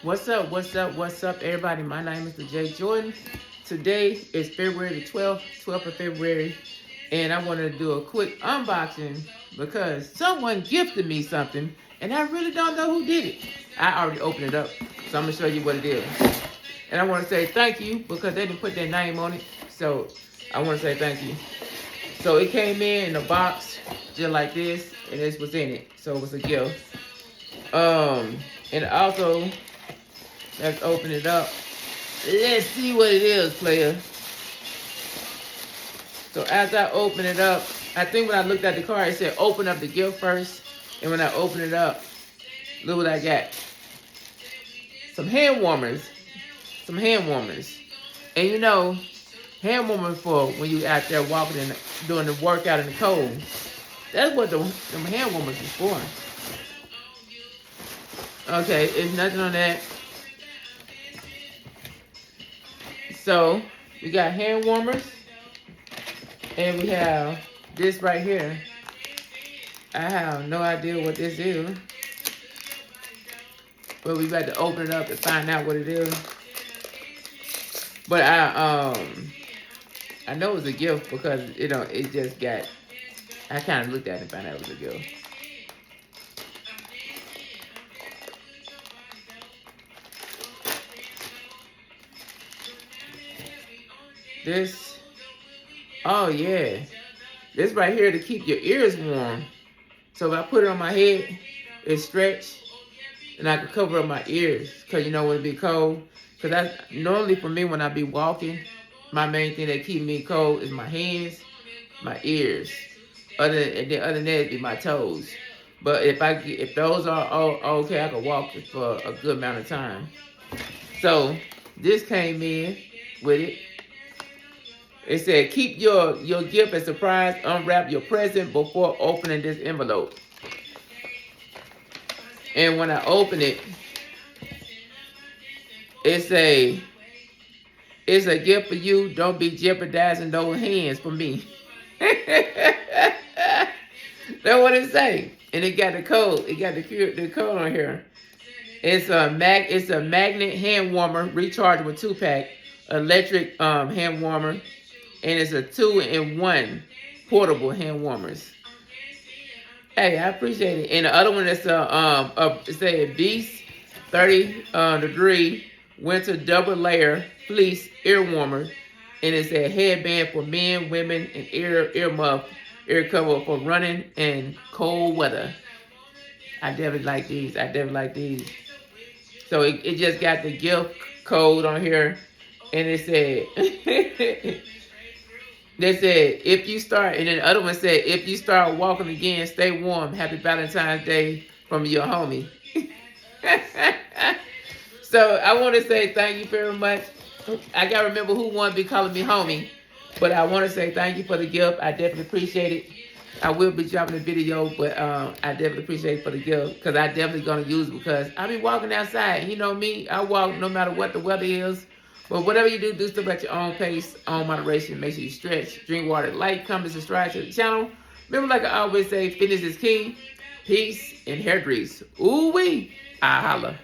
What's up? What's up? What's up, everybody? My name is thejjordan. Today is February the 12th, 12th of February, and I wanted to do a quick unboxing because someone gifted me something, and I really don't know who did it. I already opened it up, so I'm gonna show you what it is. And I want to say thank you because they didn't put their name on it, so I want to say thank you. So it came in a box just like this, and this was in it, so it was a gift. And also, let's open it up. Let's see what it is, player. So as I open it up, I think when I looked at the card, it said open up the gift first. And when I open it up, look what I got. Some hand warmers. Some hand warmers. And you know, hand warmers for when you out there walking and doing the workout in the cold. That's what them hand warmers is for. Okay, it's nothing on that. So, we got hand warmers, and we have this right here. I have no idea what this is, but we got to open it up and find out what it is. But I know it was a gift because, you know, it just got, I kind of looked at it and found out it was a gift. This, oh yeah, this right here to keep your ears warm. So if I put it on my head, it stretch, and I can cover up my ears. Cause you know when it be cold. Cause that's normally for me when I be walking, my main thing that keep me cold is my hands, my ears. Other than that, it'd be my toes. But if those are all okay, I can walk for a good amount of time. So this came in with it. It said, keep your gift a surprise. Unwrap your present before opening this envelope. And when I open it, it's a gift for you. Don't be jeopardizing those hands for me. That's what it say. And it got the code. It got the code on here. It's a magnet hand warmer, rechargeable 2-pack, electric hand warmer. And it's a 2-in-1 portable hand warmers. Hey, I appreciate it. And the other one is a Beast 30 degree winter double layer fleece ear warmer. And it's a headband for men, women, and ear cover for running and cold weather. I definitely like these. So it just got the gift code on here. And it said... They said, if you start, and then the other one said, if you start walking again, stay warm. Happy Valentine's Day from your homie. So I want to say thank you very much. I got to remember who wanted to be calling me homie. But I want to say thank you for the gift. I definitely appreciate it. I will be dropping a video, but I definitely appreciate it for the gift. Because I definitely going to use it because I be walking outside. You know me, I walk no matter what the weather is. But whatever you do stuff at your own pace, own moderation. Make sure you stretch, drink water, like, comment, subscribe to the channel. Remember, like I always say, fitness is key. Peace and hair grease. Ooh-wee. I holla.